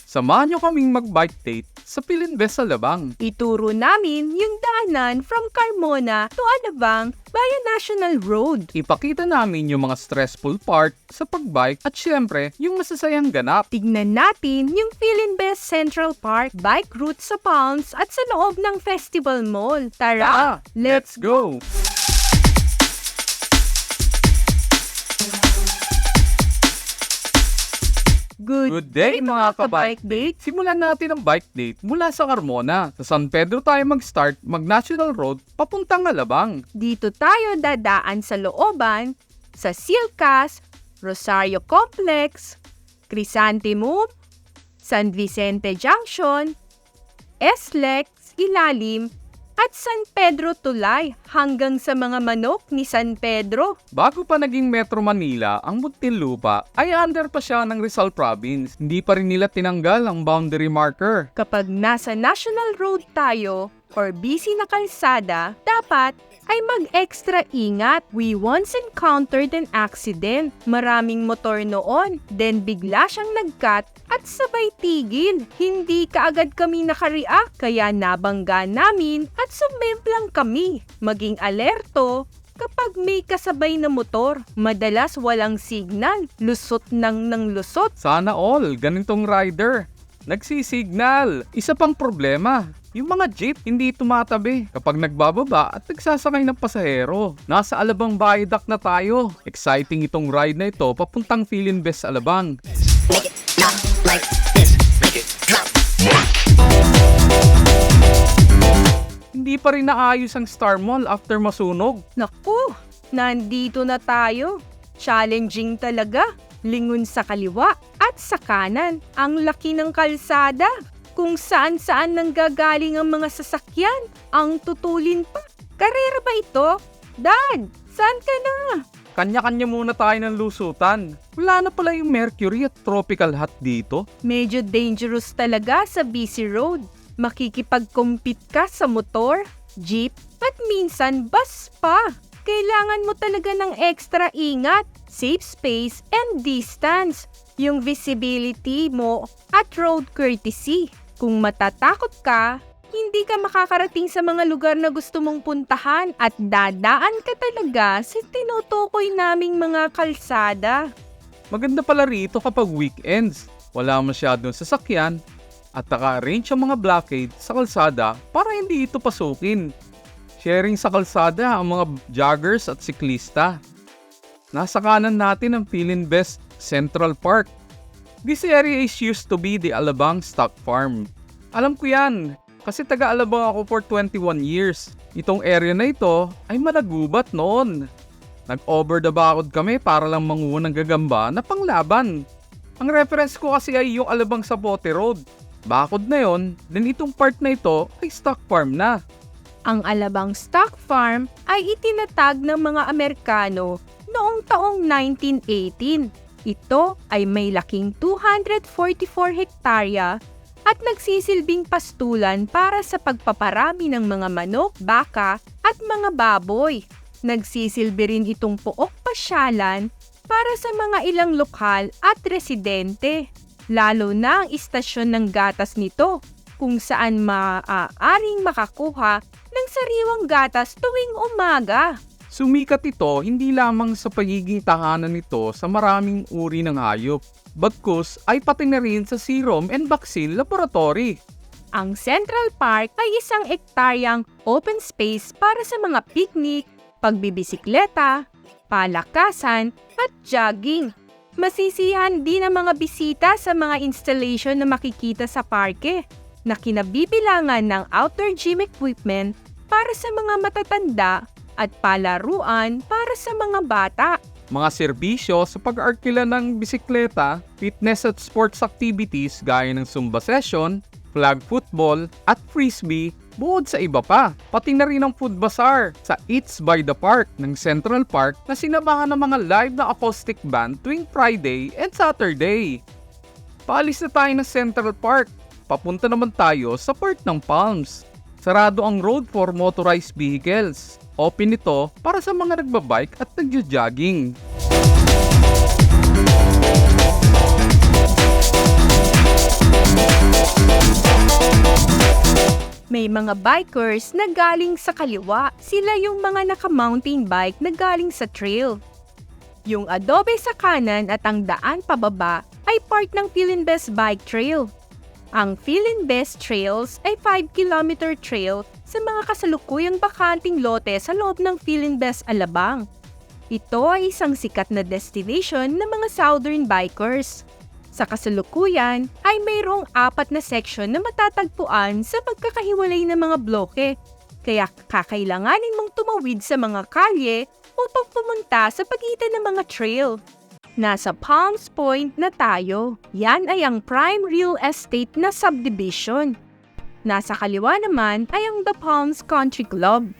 Samahan nyo kaming mag-bike date sa Philinvest Alabang. Ituro namin yung daanan from Carmona to Alabang via National Road. Ipakita namin yung mga stressful part sa pagbike at syempre, yung masasayang ganap. Tignan natin yung Philinvest Central Park bike route sa Palms at sa loob ng Festival Mall. Tara, Let's go! Good day mga ka-bike date. Simulan natin ang bike date mula sa Carmona. Sa San Pedro tayo mag-start, mag-National Road, papuntang Alabang. Dito tayo dadaan sa looban, sa Silcas, Rosario Complex, Crisantemum, San Vicente Junction, SLEX, Ilalim, at San Pedro Tulay hanggang sa mga manok ni San Pedro. Bago pa naging Metro Manila, ang Muntinlupa ay under pa siya ng Rizal Province. Hindi pa rin nila tinanggal ang boundary marker. Kapag nasa National Road tayo or busy na kalsada, dapat ay mag-extra ingat. We once encountered an accident. Maraming motor noon, then bigla siyang nag-cut at sabay tigil. Hindi kaagad kami nakareact, kaya nabangga namin at sumimplang kami. Maging alerto kapag may kasabay na motor. Madalas walang signal, lusot ng lusot. Sana all, ganitong rider. Nagsisignal. Isa pang problema, yung mga jeep hindi tumatabi kapag nagbababa at nagsasakay ng pasahero. Nasa Alabang Viaduct na tayo. Exciting itong ride na ito papuntang Philinvest Alabang. Make it not like this. Make it drop. Hindi pa rin naayos ang Star Mall after masunog. Naku, nandito na tayo. Challenging talaga. Lingon sa kaliwa at sa kanan. Ang laki ng kalsada. Kung saan-saan nanggagaling ang mga sasakyan. Ang tutulin pa. Karera ba ito? Dad, saan ka na? Kanya-kanya muna tayo ng lusutan. Wala na pala yung Mercury at Tropical Hot dito. Medyo dangerous talaga sa busy road. Makikipag-compete ka sa motor, jeep, at minsan bus pa. Kailangan mo talaga ng extra ingat, safe space, and distance. Yung visibility mo at road courtesy. Kung matatakot ka, hindi ka makakarating sa mga lugar na gusto mong puntahan at dadaan ka talaga sa tinutukoy naming mga kalsada. Maganda pala rito kapag weekends. Wala masyadong sasakyan at naka-arrange ang mga blockade sa kalsada para hindi ito pasukin. Sharing sa kalsada ang mga joggers at siklista. Nasa kanan natin ang Philinvest Central Park. This area is used to be the Alabang Stock Farm. Alam ko yan kasi taga-Alabang ako for 21 years. Itong area na ito ay managubat noon. Nag-over the bakod kami para lang manguha ng gagamba na panglaban. Ang reference ko kasi ay yung Alabang Sapote Road. Bakod na yon, then itong part na ito ay stock farm na. Ang Alabang Stock Farm ay itinatag ng mga Amerikano noong taong 1918. Ito ay may laking 244 hektarya at nagsisilbing pastulan para sa pagpaparami ng mga manok, baka at mga baboy. Nagsisilbi rin itong pook pasyalan para sa mga ilang lokal at residente. Lalo na ang istasyon ng gatas nito kung saan maaaring makakuha ng sariwang gatas tuwing umaga. Sumikat ito hindi lamang sa pagiging tahanan nito sa maraming uri ng hayop, bagkus ay pati na rin sa serum and vaccine laboratory. Ang Central Park ay isang ektaryang open space para sa mga picnic, pagbibisikleta, palakasan at jogging. Masisiyahan din ang mga bisita sa mga installation na makikita sa parke na kinabibilangan ng outdoor gym equipment para sa mga matatanda at palaruan para sa mga bata. Mga serbisyo sa pag-arkila ng bisikleta, fitness at sports activities gaya ng Zumba session, flag football at frisbee, bukod sa iba pa. Pati na rin ang food bazaar sa Eats by the Park ng Central Park na sinabahan ng mga live na acoustic band tuwing Friday and Saturday. Paalis na tayo ng Central Park. Papunta naman tayo sa part ng Palms. Sarado ang road for motorized vehicles. Open ito para sa mga nagbabike at nagja-jogging. May mga bikers na galing sa kaliwa. Sila yung mga naka-mountain bike na galing sa trail. Yung adobe sa kanan at ang daan pababa ay part ng Philinbest Bike Trail. Ang Philinbest Trails ay 5-kilometer trail sa mga kasalukuyang bakanting lote sa loob ng Philinbest Alabang. Ito ay isang sikat na destination ng mga southern bikers. Sa kasalukuyan ay mayroong 4 na section na matatagpuan sa pagkakahiwalay ng mga bloke, kaya kakailanganin mong tumawid sa mga kalye upang pumunta sa pagitan ng mga trail. Nasa Palms Point na tayo. Yan ay ang prime real estate na subdivision. Nasa kaliwa naman ay ang The Palms Country Club.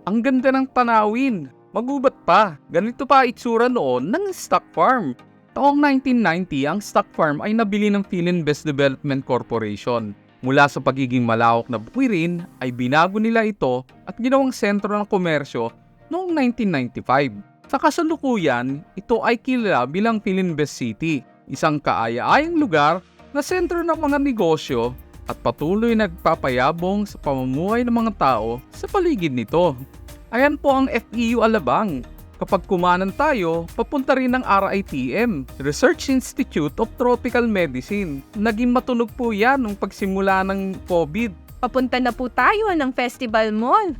Ang ganda ng tanawin. Magubat pa. Ganito pa itsura noon ng stock farm. Taong 1990, ang stock farm ay nabili ng Philinbest Development Corporation. Mula sa pagiging malawak na bukirin, ay binago nila ito at ginawang sentro ng komersyo noong 1995. Sa kasalukuyan, ito ay kilala bilang Philinbest City, isang kaaya-ayang lugar na sentro ng mga negosyo at patuloy nagpapayabong sa pamumuhay ng mga tao sa paligid nito. Ayan po ang FEU Alabang. Kapag kumanan tayo, papunta rin ng RITM, Research Institute of Tropical Medicine. Naging matunog po yan nung pagsimula ng COVID. Papunta na po tayo ng Festival Mall.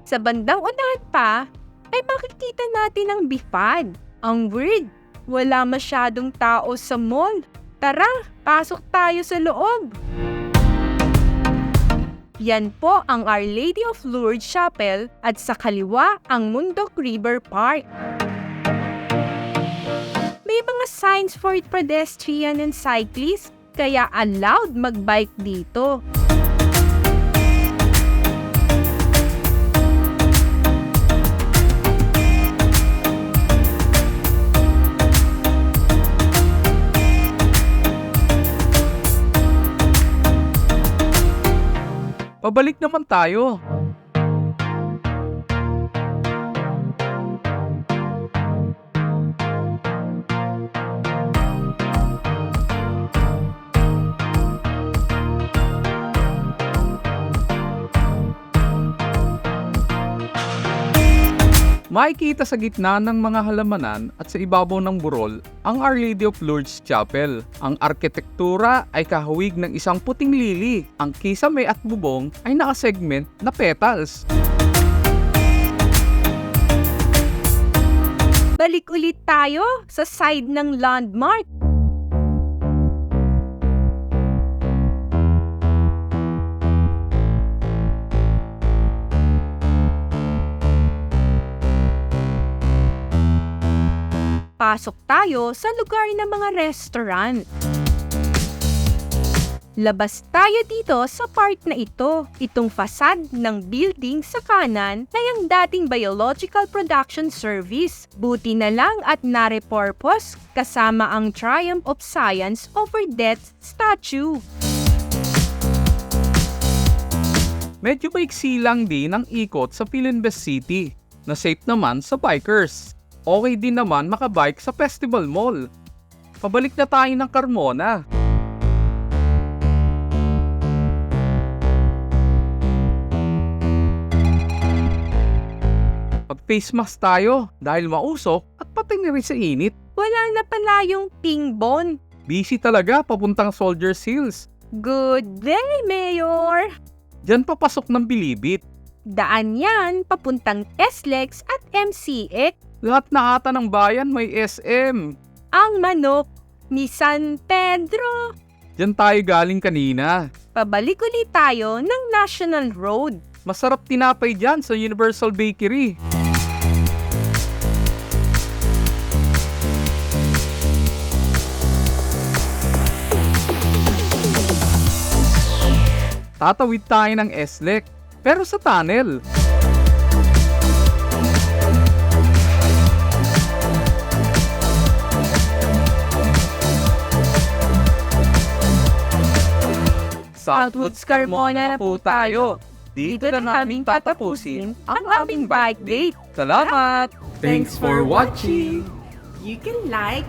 Sa bandang unahan pa, ay makikita natin ang BIFAD. Ang weird, wala masyadong tao sa mall. Tara, pasok tayo sa loob. Yan po ang Our Lady of Lourdes Chapel at sa kaliwa ang Mundok River Park. May mga signs for pedestrian and cyclists, kaya allowed magbike dito. Pabalik naman tayo. Makikita sa gitna ng mga halamanan at sa ibabaw ng burol ang Our Lady of Lourdes Chapel. Ang arkitektura ay kahawig ng isang puting lili. Ang kisame at bubong ay nakasegment na petals. Balik ulit tayo sa side ng landmark. Pasok tayo sa lugar ng mga restaurant. Labas tayo dito sa part na ito. Itong facade ng building sa kanan ay ang dating Biological Production Service. Buti na lang at na-repurpose kasama ang Triumph of Science over Death statue. Medyo maiksi lang din ang ikot sa Philinbest City, na safe naman sa bikers. Okay din naman makabike sa Festival Mall. Pabalik na tayo ng Carmona. Mag-face mask tayo dahil mausok at pati na rin sa init. Wala na pala yung Tingbon. Busy talaga papuntang Soldiers Hills. Good day, Mayor! Diyan papasok ng Bilibid. Daan yan papuntang SLEX at MCX. Lahat na ata ng bayan may SM. Ang manok ni San Pedro. Diyan tayo galing kanina. Pabalik ulit tayo ng National Road. Masarap tinapay dyan sa Universal Bakery. Tatawid tayo ng SLEX, pero sa tunnel. Southwoods Carmona na po tayo. dito na namin tatapusin ang aming bike date. Salamat! Thanks for watching! You can like,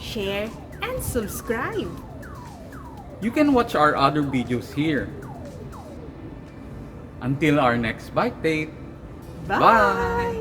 share, and subscribe. You can watch our other videos here. Until our next bike date, bye!